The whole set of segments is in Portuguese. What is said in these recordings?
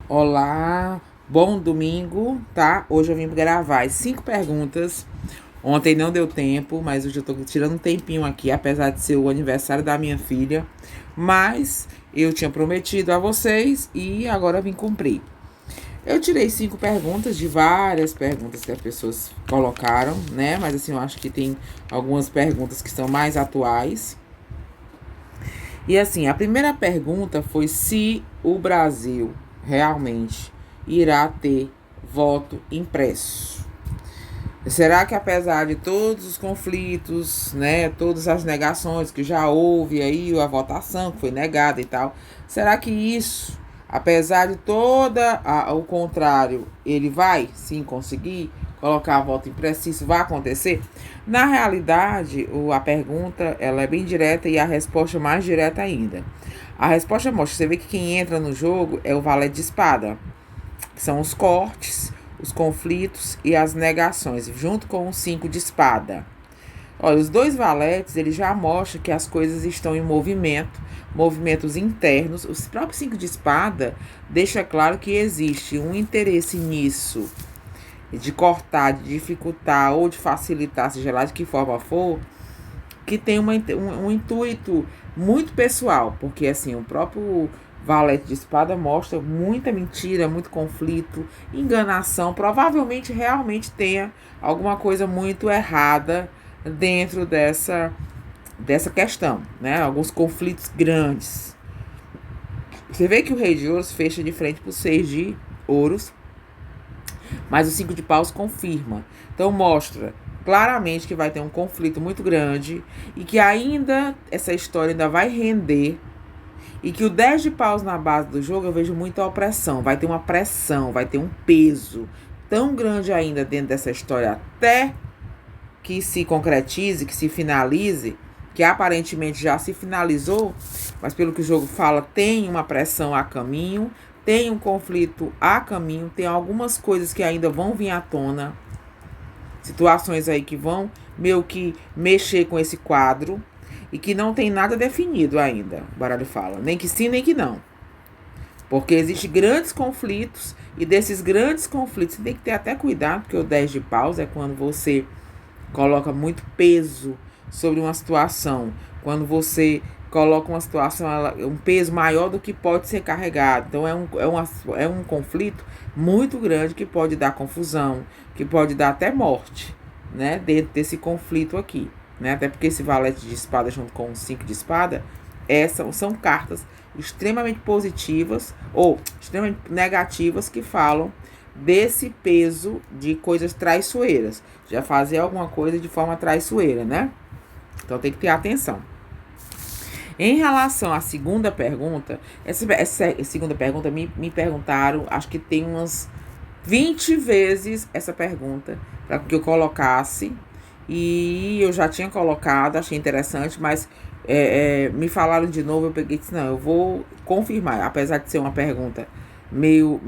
Olá, bom domingo, tá? Hoje eu vim gravar as 5 perguntas. Ontem não deu tempo, mas hoje eu tô tirando um tempinho aqui, apesar de ser o aniversário da minha filha. Mas eu tinha prometido a vocês e agora eu vim cumprir. Eu tirei 5 perguntas de várias perguntas que as pessoas colocaram, né? Mas assim, eu acho que tem algumas perguntas que são mais atuais. E assim, a primeira pergunta foi se o Brasil realmente irá ter voto impresso. Será que apesar de todos os conflitos, né, todas as negações que já houve aí, a votação que foi negada e tal, será que isso, apesar de toda o contrário, ele vai sim conseguir colocar a voto impresso? Isso vai acontecer? Na realidade, a pergunta ela é bem direta e a resposta mais direta ainda. A resposta mostra, você vê que quem entra no jogo é o valete de espada, que são os cortes, os conflitos e as negações, junto com o 5 de espada. Olha, os dois valetes, ele já mostram que as coisas estão em movimento, movimentos internos. O próprio 5 de espada deixa claro que existe um interesse nisso, de cortar, de dificultar ou de facilitar, seja lá de que forma for, que tem um intuito muito pessoal, porque assim, o próprio valete de espada mostra muita mentira, muito conflito, enganação, provavelmente realmente tenha alguma coisa muito errada dentro dessa questão, né? Alguns conflitos grandes. Você vê que o rei de ouros fecha de frente para o 6 de ouros, mas o 5 de paus confirma. Então mostra claramente que vai ter um conflito muito grande e que ainda essa história ainda vai render, e que o 10 de paus na base do jogo eu vejo muita opressão, vai ter uma pressão, vai ter um peso tão grande ainda dentro dessa história até que se concretize, que se finalize, que aparentemente já se finalizou, mas pelo que o jogo fala, tem uma pressão a caminho, tem um conflito a caminho, tem algumas coisas que ainda vão vir à tona, situações aí que vão meio que mexer com esse quadro e que não tem nada definido ainda, o baralho fala, nem que sim, nem que não. Porque existem grandes conflitos e desses grandes conflitos você tem que ter até cuidado, porque o 10 de paus é quando você coloca muito peso sobre uma situação, quando você coloca uma situação, um peso maior do que pode ser carregado. Então é um conflito muito grande que pode dar confusão, que pode dar até morte, né? Dentro desse conflito aqui, né? Até porque esse valete de espada junto com o 5 de espada são cartas extremamente positivas ou extremamente negativas que falam desse peso de coisas traiçoeiras. Já fazer alguma coisa de forma traiçoeira, né? Então tem que ter atenção. Em relação à segunda pergunta, essa segunda pergunta me perguntaram, acho que tem umas 20 vezes essa pergunta para que eu colocasse. E eu já tinha colocado, achei interessante, mas me falaram de novo, eu peguei e disse, não, eu vou confirmar, apesar de ser uma pergunta meio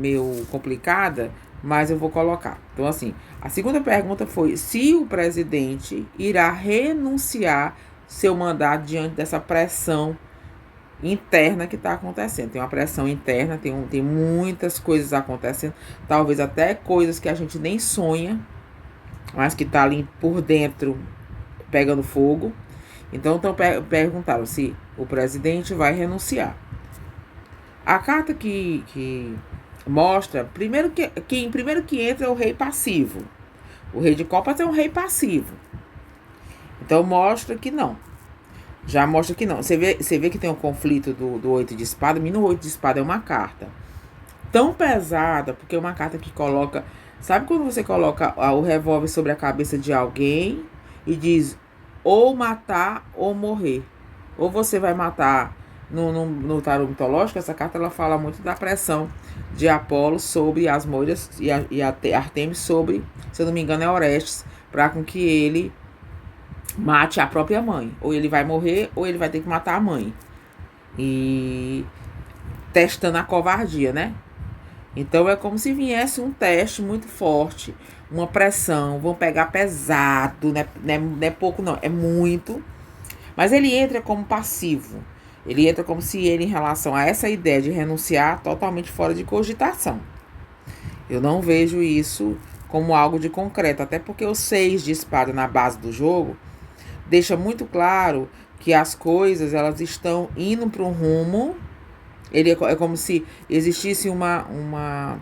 complicada, mas eu vou colocar. Então, assim, a segunda pergunta foi se o presidente irá renunciar seu mandato diante dessa pressão interna que está acontecendo. Tem uma pressão interna, tem muitas coisas acontecendo, talvez até coisas que a gente nem sonha, mas que tá ali por dentro pegando fogo. Então perguntaram se o presidente vai renunciar. A carta que mostra, primeiro que entra é o rei passivo. O rei de copas é um rei passivo. Então mostra que não. Já mostra que não. Você vê que tem um conflito do 8 de espada. E no 8 de espada é uma carta tão pesada, porque é uma carta que coloca... Sabe quando você coloca o revólver sobre a cabeça de alguém e diz ou matar ou morrer? Ou você vai matar. No tarô mitológico, essa carta ela fala muito da pressão de Apolo sobre as moiras e a Artemis sobre, se eu não me engano, é Orestes, para com que ele mate a própria mãe. Ou ele vai morrer ou ele vai ter que matar a mãe. E testando a covardia, né? Então é como se viesse um teste muito forte, uma pressão, vão pegar pesado, não é pouco não, é muito. Mas ele entra como passivo. Ele entra como se ele, em relação a essa ideia de renunciar, totalmente fora de cogitação. Eu não vejo isso como algo de concreto, até porque o 6 de espada na base do jogo deixa muito claro que as coisas elas estão indo para um rumo. Ele é como se existisse uma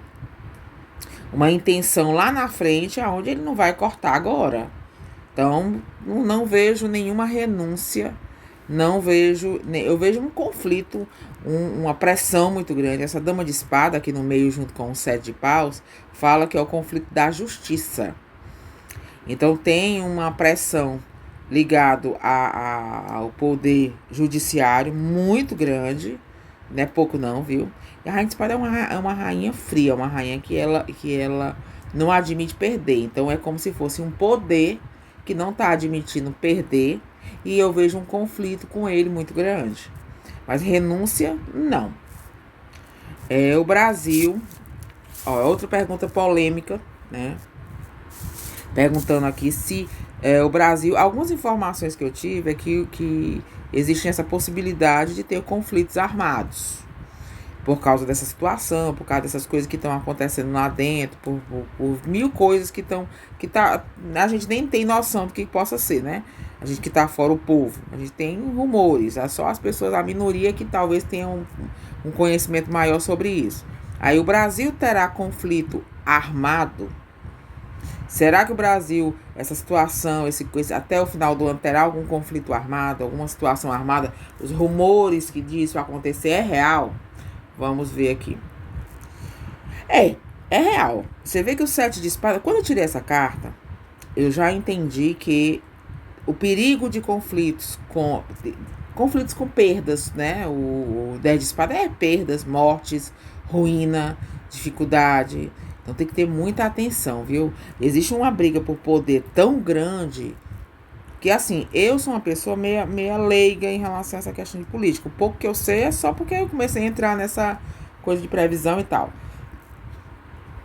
intenção lá na frente, aonde ele não vai cortar agora. Então, não vejo nenhuma renúncia, não vejo, eu vejo um conflito, uma pressão muito grande. Essa dama de espada aqui no meio, junto com o 7 de paus, fala que é o conflito da justiça. Então, tem uma pressão ligado ao poder judiciário muito grande, não é pouco não, viu? E a rainha de espada é uma rainha fria, uma rainha que ela não admite perder. Então, é como se fosse um poder que não está admitindo perder, e eu vejo um conflito com ele muito grande. Mas renúncia, não. O Brasil, outra pergunta polêmica, né? Perguntando aqui se o Brasil... Algumas informações que eu tive é que existe essa possibilidade de ter conflitos armados. Por causa dessa situação, por causa dessas coisas que estão acontecendo lá dentro, por mil coisas que a gente nem tem noção do que possa ser, né? A gente que tá fora, o povo, a gente tem rumores, é só as pessoas, a minoria que talvez tenham um conhecimento maior sobre isso. Aí o Brasil terá conflito armado? Será que o Brasil, essa situação, até o final do ano, terá algum conflito armado, alguma situação armada? Os rumores que diz isso acontecer é real? Vamos ver aqui. É real. Você vê que o 7 de espada, quando eu tirei essa carta, eu já entendi que o perigo de conflitos com perdas, né? O 10 de espada é perdas, mortes, ruína, dificuldade. Então tem que ter muita atenção, viu? Existe uma briga por poder tão grande que, assim, eu sou uma pessoa meia leiga em relação a essa questão de política. O pouco que eu sei é só porque eu comecei a entrar nessa coisa de previsão e tal.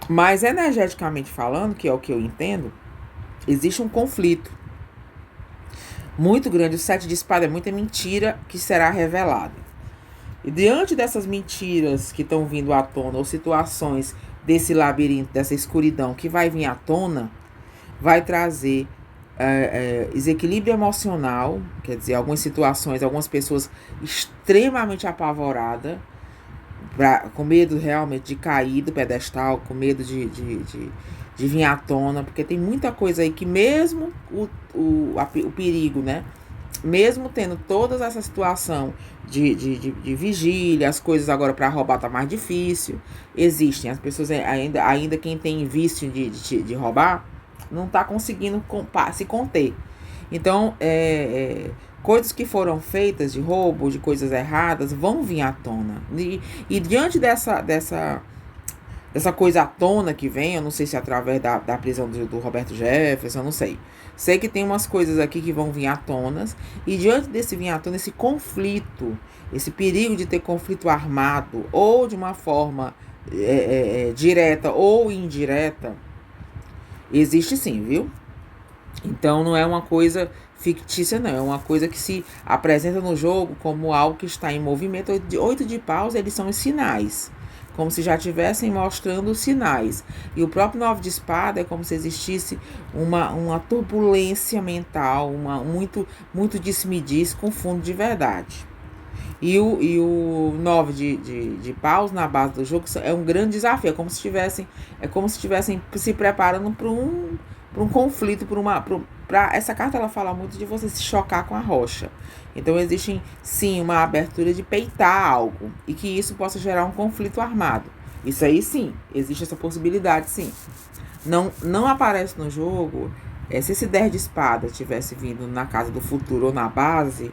Mas, energeticamente falando, que é o que eu entendo, existe um conflito muito grande. O 7 de espada é muita mentira que será revelada. E diante dessas mentiras que estão vindo à tona, ou situações desse labirinto, dessa escuridão que vai vir à tona, vai trazer desequilíbrio emocional, quer dizer, algumas situações, algumas pessoas extremamente apavoradas, com medo realmente de cair do pedestal, com medo de vir à tona, porque tem muita coisa aí que mesmo o perigo, né? Mesmo tendo toda essa situação de vigília, as coisas agora para roubar tá mais difícil, existem. As pessoas ainda quem tem vício de roubar, não está conseguindo se conter. Então, coisas que foram feitas de roubo, de coisas erradas, vão vir à tona. E diante dessa coisa à tona que vem, eu não sei se é através da prisão do Roberto Jefferson, eu não sei. Sei que tem umas coisas aqui que vão vir à tona, e diante desse vir à tona, esse conflito, esse perigo de ter conflito armado, ou de uma forma direta ou indireta, existe sim, viu? Então não é uma coisa fictícia, não. É uma coisa que se apresenta no jogo como algo que está em movimento. 8 de paus, eles são os sinais. Como se já estivessem mostrando os sinais. E o próprio 9 de espada é como se existisse uma turbulência mental, muito disse-me-disse com fundo de verdade. E o 9 de paus na base do jogo é um grande desafio. É como se estivessem se preparando para um conflito, essa carta ela fala muito de você se chocar com a rocha. Então existe sim uma abertura de peitar algo e que isso possa gerar um conflito armado. Isso aí sim, existe essa possibilidade sim. Não aparece no jogo, se esse 10 de espada tivesse vindo na casa do futuro ou na base,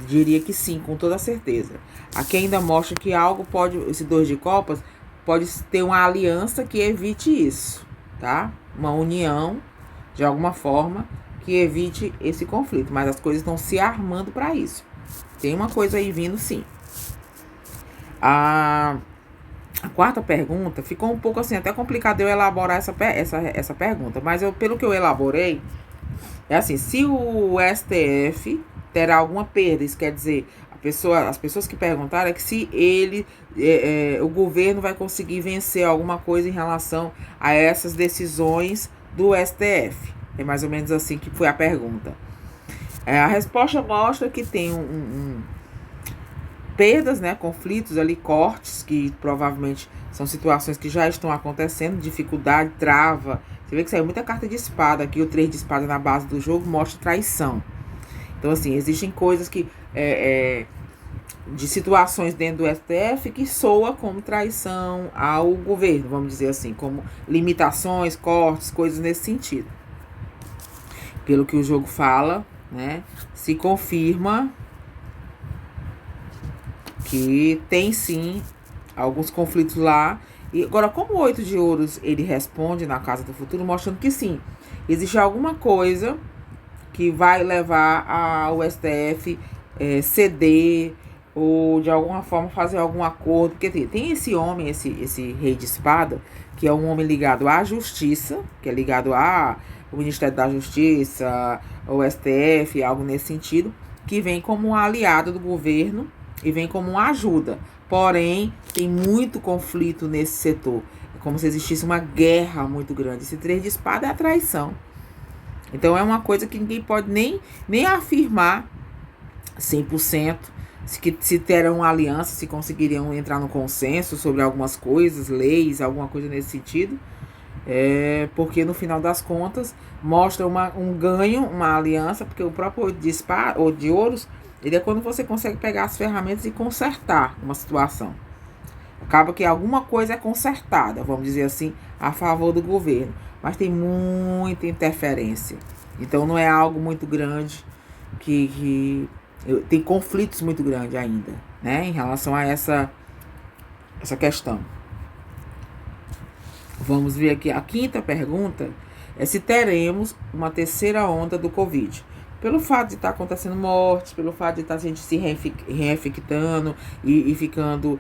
diria que sim, com toda certeza. Aqui ainda mostra que esse 2 de copas pode ter uma aliança que evite isso, tá? Uma união, de alguma forma, que evite esse conflito. Mas as coisas estão se armando para isso. Tem uma coisa aí vindo, sim. A quarta pergunta, ficou um pouco assim, até complicado eu elaborar essa pergunta. Mas pelo que eu elaborei, é assim, se o STF terá alguma perda, isso quer dizer, As pessoas que perguntaram é que se o governo vai conseguir vencer alguma coisa em relação a essas decisões do STF. É mais ou menos assim que foi a pergunta. A resposta mostra que tem perdas, né, conflitos ali, cortes, que provavelmente são situações que já estão acontecendo, dificuldade, trava. Você vê que saiu muita carta de espada aqui, o 3 de espada na base do jogo mostra traição. Então, assim, existem coisas que de situações dentro do STF que soa como traição ao governo, vamos dizer assim, como limitações, cortes, coisas nesse sentido. Pelo que o jogo fala, né, se confirma que tem sim alguns conflitos lá. E agora, como o 8 de ouros ele responde na Casa do Futuro, mostrando que sim, existe alguma coisa que vai levar ao STF ceder ou de alguma forma fazer algum acordo, porque tem esse homem, esse rei de espada, que é um homem ligado à justiça, que é ligado ao Ministério da Justiça, ao STF, algo nesse sentido, que vem como um aliado do governo e vem como uma ajuda. Porém, tem muito conflito nesse setor. É como se existisse uma guerra muito grande. Esse 3 de espada é a traição. Então é uma coisa que ninguém pode nem afirmar 100% se terão uma aliança, se conseguiriam entrar no consenso sobre algumas coisas, leis, alguma coisa nesse sentido. Porque no final das contas mostra um ganho, uma aliança, porque o próprio 8 de espada ou de ouros, ele é quando você consegue pegar as ferramentas e consertar uma situação. Acaba que alguma coisa é consertada, vamos dizer assim, a favor do governo. Mas tem muita interferência. Então não é algo muito grande que tem conflitos muito grandes ainda, né, em relação a essa questão. Vamos ver aqui. A quinta pergunta é se teremos uma terceira onda do Covid. Pelo fato de estar acontecendo mortes, pelo fato de estar a gente se reinfectando e ficando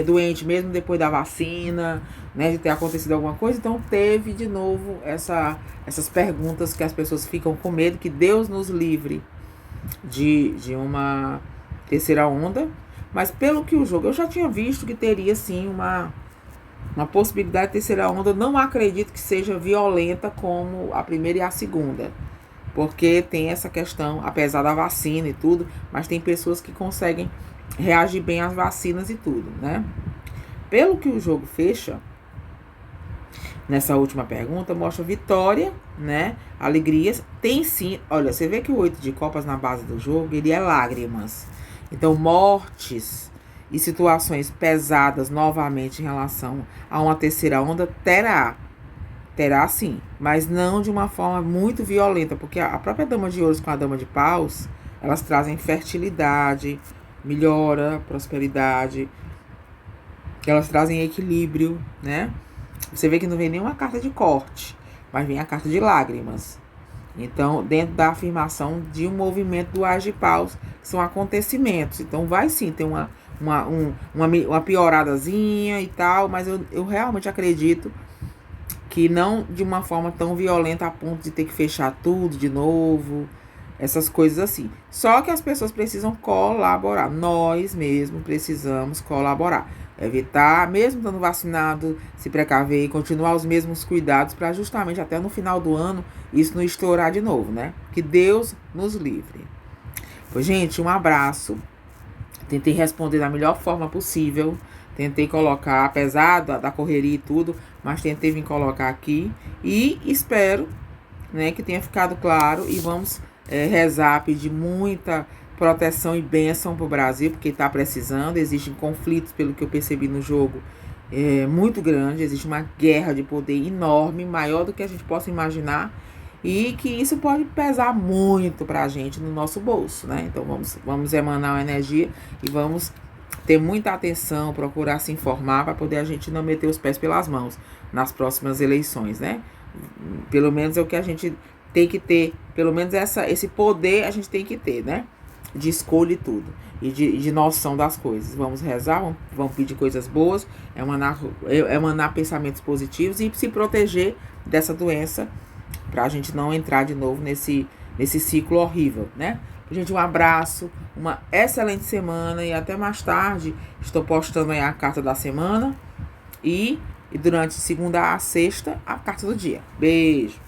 doente mesmo depois da vacina, né, de ter acontecido alguma coisa. Então teve de novo essas perguntas que as pessoas ficam com medo, que Deus nos livre de uma terceira onda. Mas pelo que o jogo, eu já tinha visto que teria sim uma possibilidade de terceira onda. Eu não acredito que seja violenta como a primeira e a segunda, porque tem essa questão, apesar da vacina e tudo, mas tem pessoas que conseguem reagir bem às vacinas e tudo, né? Pelo que o jogo fecha, nessa última pergunta, mostra vitória, né? Alegrias. Tem sim, olha, você vê que o 8 de copas na base do jogo, ele é lágrimas. Então, mortes e situações pesadas novamente em relação a uma terceira onda terá sim, mas não de uma forma muito violenta, porque a própria dama de ouros com a dama de paus, elas trazem fertilidade, melhora, prosperidade, elas trazem equilíbrio, né? Você vê que não vem nenhuma carta de corte, mas vem a carta de lágrimas. Então, dentro da afirmação de um movimento do As de Paus, que são acontecimentos. Então, vai sim ter uma pioradazinha e tal, mas eu realmente acredito que não de uma forma tão violenta a ponto de ter que fechar tudo de novo, essas coisas assim. Só que as pessoas precisam colaborar, nós mesmos precisamos colaborar. Evitar, mesmo estando vacinado, se precaver e continuar os mesmos cuidados para justamente até no final do ano isso não estourar de novo, né? Que Deus nos livre. Pois, gente, um abraço. Tentei responder da melhor forma possível. Tentei colocar, apesar da correria e tudo, mas tentei vir colocar aqui. E espero, né, que tenha ficado claro. E vamos rezar, pedir muita proteção e bênção para o Brasil, porque está precisando. Existem conflitos, pelo que eu percebi no jogo, muito grande. Existe uma guerra de poder enorme, maior do que a gente possa imaginar, e que isso pode pesar muito para a gente no nosso bolso, né? Então vamos emanar uma energia e vamos ter muita atenção, procurar se informar para poder a gente não meter os pés pelas mãos nas próximas eleições, né? Pelo menos é o que a gente tem que ter, pelo menos esse poder a gente tem que ter, né? De escolha e tudo, e de noção das coisas. Vamos rezar, vamos pedir coisas boas, emanar pensamentos positivos e se proteger dessa doença, pra gente não entrar de novo nesse ciclo horrível, né? Gente, um abraço, uma excelente semana e até mais tarde. Estou postando aí a carta da semana e durante segunda a sexta, a carta do dia. Beijo!